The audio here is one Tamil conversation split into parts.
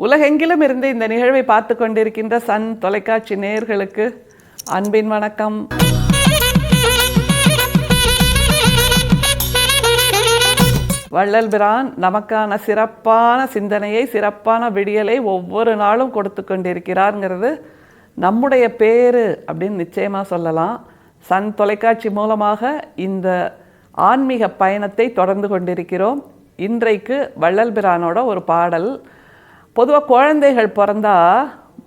உலகெங்கிலும் இருந்து இந்த நிகழ்வை பார்த்து கொண்டிருக்கின்ற சன் தொலைக்காட்சி நேயர்களுக்கு அன்பின் வணக்கம். வள்ளல் பிரான் நமக்கான சிறப்பான சிந்தனையை, சிறப்பான விடியலை ஒவ்வொரு நாளும் கொடுத்து கொண்டிருக்கிறார்ங்கிறது நம்முடைய பேரு அப்படின்னு நிச்சயமாக சொல்லலாம். சன் தொலைக்காட்சி மூலமாக இந்த ஆன்மீக பயணத்தை தொடர்ந்து கொண்டிருக்கிறோம். இன்றைக்கு வள்ளல் பிரானோட ஒரு பாடல். பொதுவாக குழந்தைகள் பிறந்தா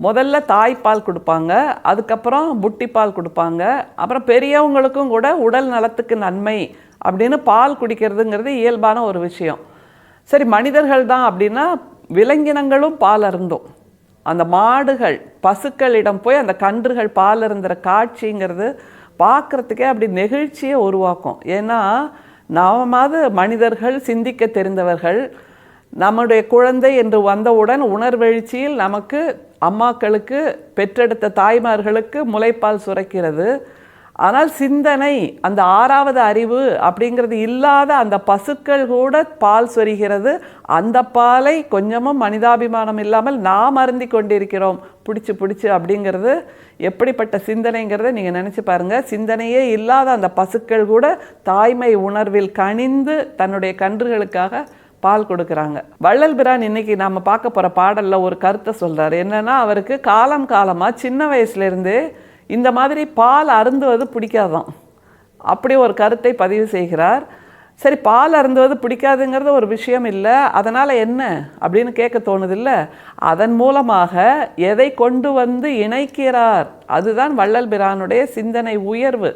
முதல்ல தாய்ப்பால் கொடுப்பாங்க, அதுக்கப்புறம் புட்டிப்பால் கொடுப்பாங்க, அப்புறம் பெரியவங்களுக்கும் கூட உடல் நலத்துக்கு நன்மை அப்படின்னு பால் குடிக்கிறதுங்கிறது இயல்பான ஒரு விஷயம். சரி, மனிதர்கள் தான் அப்படின்னா விலங்கினங்களும் பால் அருந்தும். அந்த மாடுகள் பசுக்களிடம் போய் அந்த கன்றுகள் பால் அருந்துகிற காட்சிங்கிறது பார்க்குறதுக்கே அப்படி நெகிழ்ச்சியை உருவாக்கும். ஏன்னா நாமாவது மனிதர்கள் சிந்திக்க தெரிந்தவர்கள். நம்முடைய குழந்தை என்று வந்தவுடன் உணர்வெழுச்சியில் நமக்கு அம்மாக்களுக்கு, பெற்றெடுத்த தாய்மார்களுக்கு முலைப்பால் சுரக்கிறது. ஆனால் சிந்தனை, அந்த ஆறாவது அறிவு அப்படிங்கிறது இல்லாத அந்த பசுக்கள் கூட பால் சொரிகிறது. அந்த பாலை கொஞ்சமும் மனிதாபிமானம் இல்லாமல் நாம் அருந்தி கொண்டிருக்கிறோம் பிடிச்சி அப்படிங்கிறது எப்படிப்பட்ட சிந்தனைங்கிறத நீங்கள் நினச்சி பாருங்கள். சிந்தனையே இல்லாத அந்த பசுக்கள் கூட தாய்மை உணர்வில் கனிந்து தன்னுடைய கன்றுகளுக்காக பால் கொடுக்குறாங்க. வள்ளல் பிரான் இன்னைக்கு நாம் பார்க்க போகிற பாடலில் ஒரு கருத்தை சொல்கிறார். என்னென்னா, அவருக்கு காலமாக சின்ன வயசுலேருந்தே இந்த மாதிரி பால் அருந்துவது பிடிக்காதான். அப்படி ஒரு கருத்தை பதிவு செய்கிறார். சரி, பால் அருந்துவது பிடிக்காதுங்கிறது ஒரு விஷயம் இல்லை, அதனால் என்ன அப்படின்னு கேட்க தோணுதில்ல. அதன் மூலமாக எதை கொண்டு வந்து இணைக்கிறார், அதுதான் வள்ளல் பிரானுடைய சிந்தனை உயர்வு.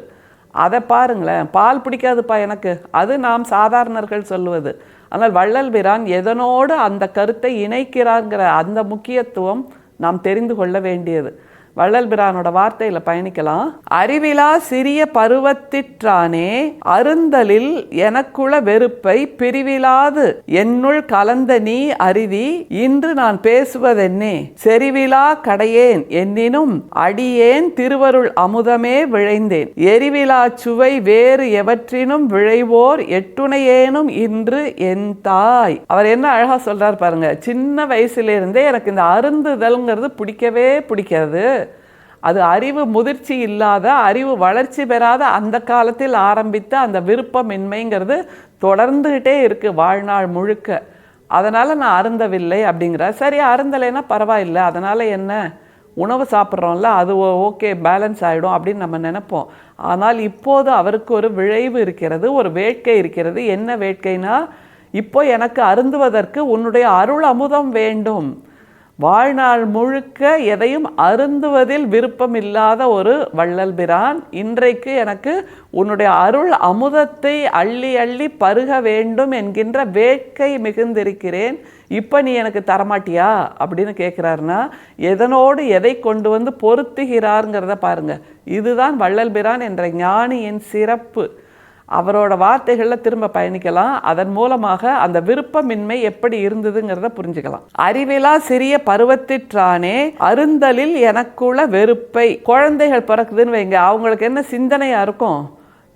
அதை பாருங்களேன். பால் பிடிக்காதுப்பா எனக்கு, அது நாம் சாதாரணர்கள் சொல்லுவது. ஆனால் வள்ளல் பிரான் எதனோடு அந்த கருத்தை இணைக்கிறார்ங்கிற அந்த முக்கியத்துவம் நாம் தெரிந்து கொள்ள வேண்டியது. வள்ளல் பிரானோட வார்த்தையில் பயணிக்கலாம். அறிவிலா சிறிய பருவத்திற்றானே அருந்தலில் எனக்குள வெறுப்பை பிரிவிலாது என்னுள் கலந்த நீ அரிதி இன்று நான் பேசுவதென்னே செறிவிலா கடையேன் என்னினும் அடியேன் திருவருள் அமுதமே விழைந்தேன் எரிவிலா சுவை வேறு எவற்றினும் விழைவோர் எட்டுணையேனும் இன்று என் தாய். அவர் என்ன அழகா சொல்றார் பாருங்க. சின்ன வயசுலேருந்தே எனக்கு இந்த அருந்துதல்ங்கிறது பிடிக்கவே பிடிக்காது. அது அறிவு முதிர்ச்சி இல்லாத, அறிவு வளர்ச்சி பெறாத அந்த காலத்தில் ஆரம்பித்த அந்த விருப்பமின்மைங்கிறது தொடர்ந்துகிட்டே இருக்குது வாழ்நாள் முழுக்க. அதனால் நான் அருந்தவில்லை அப்படிங்கிறார். சரி, அருந்தலைன்னா பரவாயில்லை, அதனால் என்ன, உணவு சாப்பிட்றோம்ல, அது ஓகே, பேலன்ஸ் ஆகிடும் அப்படின்னு நம்ம நினைப்போம். ஆனால் இப்போது அவருக்கு ஒரு விளைவு இருக்கிறது, ஒரு வேட்கை இருக்கிறது. என்ன வேட்கைனா, இப்போ எனக்கு அருந்துவதற்கு உன்னுடைய அருள் அமுதம் வேண்டும். வாழ்நாள் முழுக்க எதையும் அருந்துவதில் விருப்பம் இல்லாத ஒரு வள்ளல் பிரான் இன்றைக்கு எனக்கு உன்னுடைய அருள் அமுதத்தை அள்ளி அள்ளி பருக வேண்டும் என்கின்ற வேட்கை மிகுந்திருக்கிறேன். இப்போ நீ எனக்கு தரமாட்டியா அப்படின்னு கேட்குறாருன்னா, எதனோடு எதை கொண்டு வந்து பொருத்துகிறாருங்கிறத பாருங்க. இதுதான் வள்ளல் பிரான் என்ற ஞானியின் சிறப்பு. அவரோட வார்த்தைகளில் திரும்ப பயணிக்கலாம். அதன் மூலமாக அந்த விருப்பமின்மை எப்படி இருந்ததுங்கிறத புரிஞ்சுக்கலாம். அறிவிலா சிறிய பருவத்திற்றானே அருந்தலில் எனக்குள்ள வெறுப்பை. குழந்தைகள் பிறக்குதுன்னு வைங்க, அவங்களுக்கு என்ன சிந்தனையாக இருக்கும்?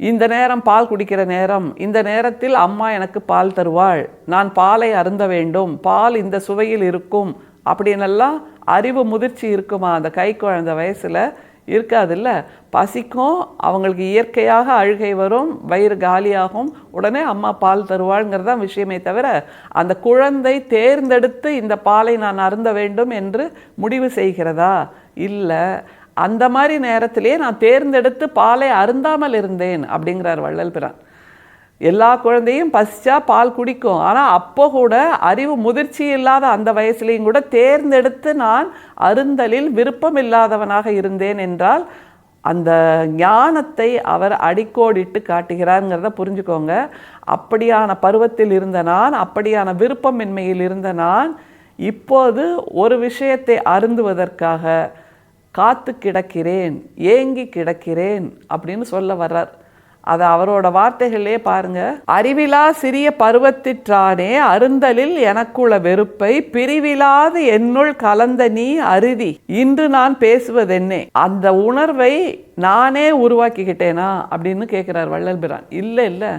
இந்த நேரம் பால் குடிக்கிற நேரம், இந்த நேரத்தில் அம்மா எனக்கு பால் தருவாள், நான் பாலை அருந்த வேண்டும், பால் இந்த சுவையில் இருக்கும் அப்படின்னெல்லாம் அறிவு முதிர்ச்சி இருக்குமா? அந்த கை குழந்தை வயசில் இருக்காதுல்ல. பசிக்கும், அவங்களுக்கு இயற்கையாக அழுகை வரும், வயிறு காலியாகும், உடனே அம்மா பால் தருவாள்ங்கிறது தான் விஷயமே தவிர அந்த குழந்தை தேர்ந்தெடுத்து இந்த பாலை நான் அருந்த வேண்டும் என்று முடிவு செய்கிறதா? இல்லை. அந்த மாதிரி நேரத்திலே நான் தேர்ந்தெடுத்து பாலை அருந்தாமல் இருந்தேன் அப்படிங்கிறார் வள்ளல் பிரான். எல்லா குழந்தையும் பசிச்சா பால் குடிக்கும். ஆனால் அப்போ கூட அறிவு முதிர்ச்சி இல்லாத அந்த வயசுலேயும் கூட தேர்ந்தெடுத்து நான் அருந்தலில் விருப்பம் இல்லாதவனாக இருந்தேன் என்றால் அந்த ஞானத்தை அவர் அடிக்கோடிட்டு காட்டுகிறாருங்கிறத புரிஞ்சுக்கோங்க. அப்படியான பருவத்தில் இருந்த நான், அப்படியான விருப்பமின்மையில் இருந்த நான் இப்போது ஒரு விஷயத்தை அருந்துவதற்காக காத்து கிடக்கிறேன், ஏங்கி கிடக்கிறேன் அப்படின்னு சொல்ல வர்றார். அதை அவரோட வார்த்தைகளே பாருங்க. அறிவிலா சிறிய பருவத்திற்றானே அருந்தலில் எனக்குள்ள வெறுப்பை பிரிவிலாது என்னுள் கலந்த நீ அருதி இன்று நான் பேசுவதென்னே. அந்த உணர்வை நானே உருவாக்கிக்கிட்டேனா அப்படின்னு கேட்கிறார் வள்ளல் பிரான். இல்லை,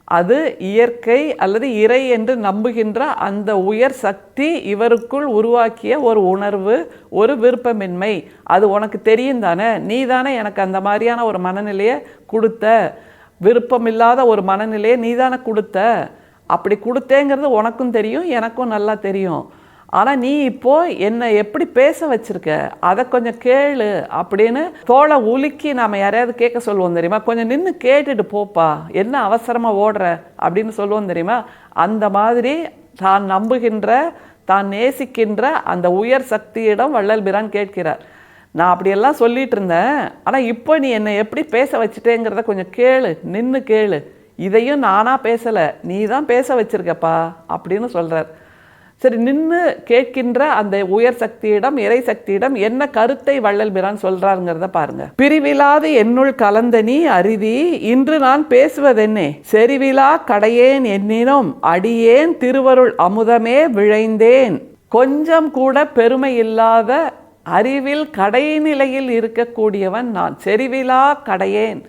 அது இயற்கை அல்லது இறை என்று நம்புகின்ற அந்த உயர் சக்தி இவருக்குள் உருவாக்கிய ஒரு உணர்வு, ஒரு விருப்பமின்மை. அது உனக்கு தெரியும் தானே, நீ தானே எனக்கு அந்த மாதிரியான ஒரு மனநிலையை கொடுத்த, விருப்பமில்லாத ஒரு மனநிலையை நீ தானே கொடுத்த. அப்படி கொடுத்தேங்கிறது உனக்கும் தெரியும், எனக்கும் நல்லா தெரியும். ஆனால் நீ இப்போ என்னை எப்படி பேச வச்சிருக்க, அதை கொஞ்சம் கேளு அப்படின்னு தோளை உலுக்கி நாம் யாரையாவது கேட்க சொல்லுவோம் தெரியுமா? கொஞ்சம் நின்று கேட்டுட்டு போப்பா, என்ன அவசரமாக ஓடுற அப்படின்னு சொல்லுவோம் தெரியுமா? அந்த மாதிரி தான் நம்புகின்ற, தான் நேசிக்கின்ற அந்த உயர் சக்தியிடம் வள்ளல் பிரான் கேட்கிறார். நான் அப்படியெல்லாம் சொல்லிட்டு இருந்தேன், ஆனால் இப்போ நீ என்னை எப்படி பேச வச்சுட்டேங்கிறத கொஞ்சம் கேளு, நின்று கேளு. இதையும் நானாக பேசலை, நீ தான் பேச வச்சிருக்கப்பா அப்படின்னு சொல்கிறார். சரி, நின்று கேட்கின்ற அந்த உயர் சக்தியிடம், இறை சக்தியிடம் என்ன கருத்தை வள்ளல் பிரான் சொல்றாருங்கிறத பாருங்க. பிரிவிலாது என்னுள் கலந்த நீ அரிதி, இன்று நான் பேசுவதென்னே, செறிவிலா கடையேன் என்னினும் அடியேன் திருவருள் அமுதமே விழைந்தேன். கொஞ்சம் கூட பெருமை இல்லாத அறிவில் கடைநிலையில் இருக்கக்கூடியவன் நான். செறிவிலா கடையேன்,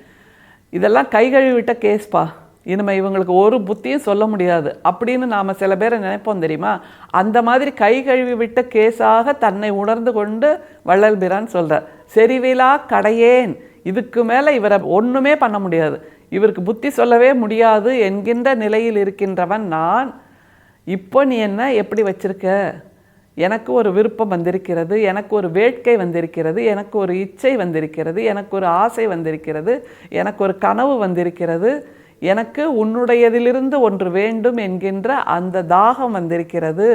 இதெல்லாம் கை கழுவிட்ட கேஸ்பா, இனிமேல் இவங்களுக்கு ஒரு புத்தியும் சொல்ல முடியாது அப்படின்னு நாம் சில பேரை நினைப்போம் தெரியுமா? அந்த மாதிரி கை கழுவி விட்ட கேஸாக தன்னை உணர்ந்து கொண்டு வள்ளல் பிரான் சொல்கிறார். செறிவிலா கடையேன், இதுக்கு மேலே இவரை ஒன்றுமே பண்ண முடியாது, இவருக்கு புத்தி சொல்லவே முடியாது என்கின்ற நிலையில் இருக்கின்றவன் நான். இப்போ நீ என்ன எப்படி வச்சிருக்க? எனக்கு ஒரு விருப்பம் வந்திருக்கிறது, எனக்கு ஒரு வேட்கை வந்திருக்கிறது, எனக்கு ஒரு இச்சை வந்திருக்கிறது, எனக்கு ஒரு ஆசை வந்திருக்கிறது, எனக்கு ஒரு கனவு வந்திருக்கிறது, எனக்கு உன்னுடையதிலிருந்து ஒன்று வேண்டும் என்கின்ற அந்த தாகம் வந்திருக்கிறது,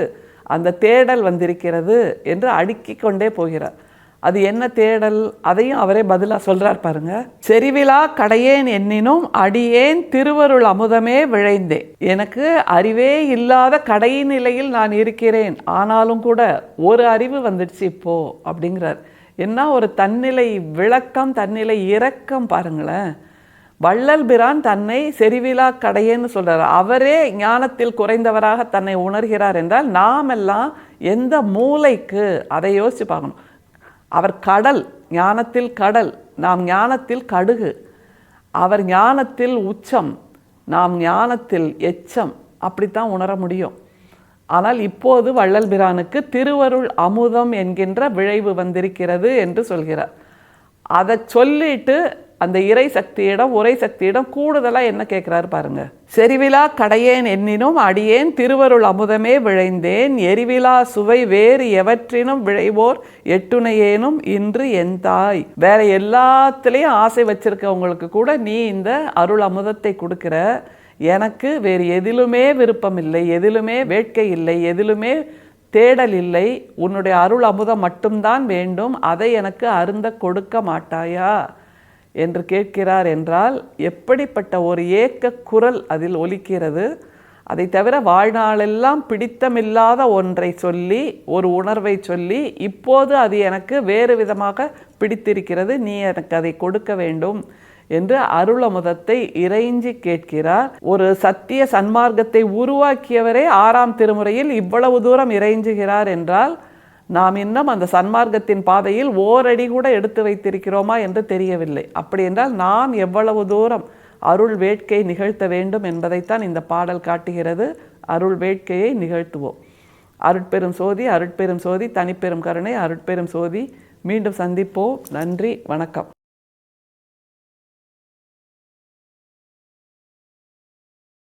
அந்த தேடல் வந்திருக்கிறது என்று அடுக்கிக் கொண்டே போகிறார். அது என்ன தேடல், அதையும் அவரே பதிலாக சொல்கிறார் பாருங்க. செறிவிலா கடையேன் என்னினும் அடியேன் திருவருள் அமுதமே விழைந்தே. எனக்கு அறிவே இல்லாத கடைநிலையில் நான் இருக்கிறேன், ஆனாலும் கூட ஒரு அறிவு வந்துடுச்சு இப்போ அப்படிங்கிறார். என்ன ஒரு தன்னிலை விளக்கம், தன்னிலை இரக்கம் பாருங்களேன். வள்ளல் பிரான் தன்னை செறிவிலா கடையேன்னு சொல்கிறார். அவரே ஞானத்தில் குறைந்தவராக தன்னை உணர்கிறார் என்றால் நாம் எல்லாம் எந்த மூளைக்கு, அதை யோசித்து பார்க்கணும். அவர் கடல், ஞானத்தில் கடல், நாம் ஞானத்தில் கடுகு. அவர் ஞானத்தில் உச்சம், நாம் ஞானத்தில் எச்சம். அப்படித்தான் உணர முடியும். ஆனால் இப்போது வள்ளல் பிரானுக்கு திருவருள் அமுதம் என்கின்ற விளைவு வந்திருக்கிறது என்று சொல்கிறார். அதை சொல்லிட்டு அந்த இறை சக்தியிடம், உரை சக்தியிடம் கூடுதலாக என்ன கேட்குறாரு பாருங்க. செறிவிலா கடையேன் என்னினும் அடியேன் திருவருள் அமுதமே விழைந்தேன், எரிவிலா சுவை வேறு எவற்றினும் விழைவோர் எட்டுணையேனும் இன்று என் தாய். வேற எல்லாத்துலேயும் ஆசை வச்சிருக்கவங்களுக்கு கூட நீ இந்த அருள் அமுதத்தை கொடுக்குற, எனக்கு வேறு எதிலுமே விருப்பம் இல்லை, எதிலுமே வேட்கை இல்லை, எதிலுமே தேடல் இல்லை, உன்னுடைய அருள் அமுதம் மட்டும்தான் வேண்டும், அதை எனக்கு அருந்த கொடுக்க மாட்டாயா என்று கேட்கிறார் என்றால் எப்படிப்பட்ட ஒரு ஏக்க குரல் அதில் ஒலிக்கிறது. அதை தவிர வாழ்நாளெல்லாம் பிடித்தமில்லாத ஒன்றை சொல்லி, ஒரு உணர்வை சொல்லி, இப்போது அது எனக்கு வேறு விதமாக பிடித்திருக்கிறது, நீ எனக்கு அதை கொடுக்க வேண்டும் என்று அருள் அமுதத்தை இறைஞ்சி கேட்கிறார். ஒரு சத்திய சன்மார்க்கத்தை உருவாக்கியவரே 6ஆம் திருமுறையில் இவ்வளவு தூரம் இறைஞ்சுகிறார் என்றால் நாம் இன்னும் அந்த சன்மார்க்கத்தின் பாதையில் ஓரடி கூட எடுத்து வைத்திருக்கிறோமா என்று தெரியவில்லை. அப்படி என்றால் நாம் எவ்வளவு தூரம் அருள் வேட்கை நிகழ்த்த வேண்டும் என்பதைத்தான் இந்த பாடல் காட்டுகிறது. அருள் வேட்கையை நிகழ்த்துவோம். அருட்பெரும் சோதி, அருட்பெரும் சோதி, தனிப்பெரும் கருணை, அருட்பெரும் சோதி. மீண்டும் சந்திப்போம். நன்றி, வணக்கம்.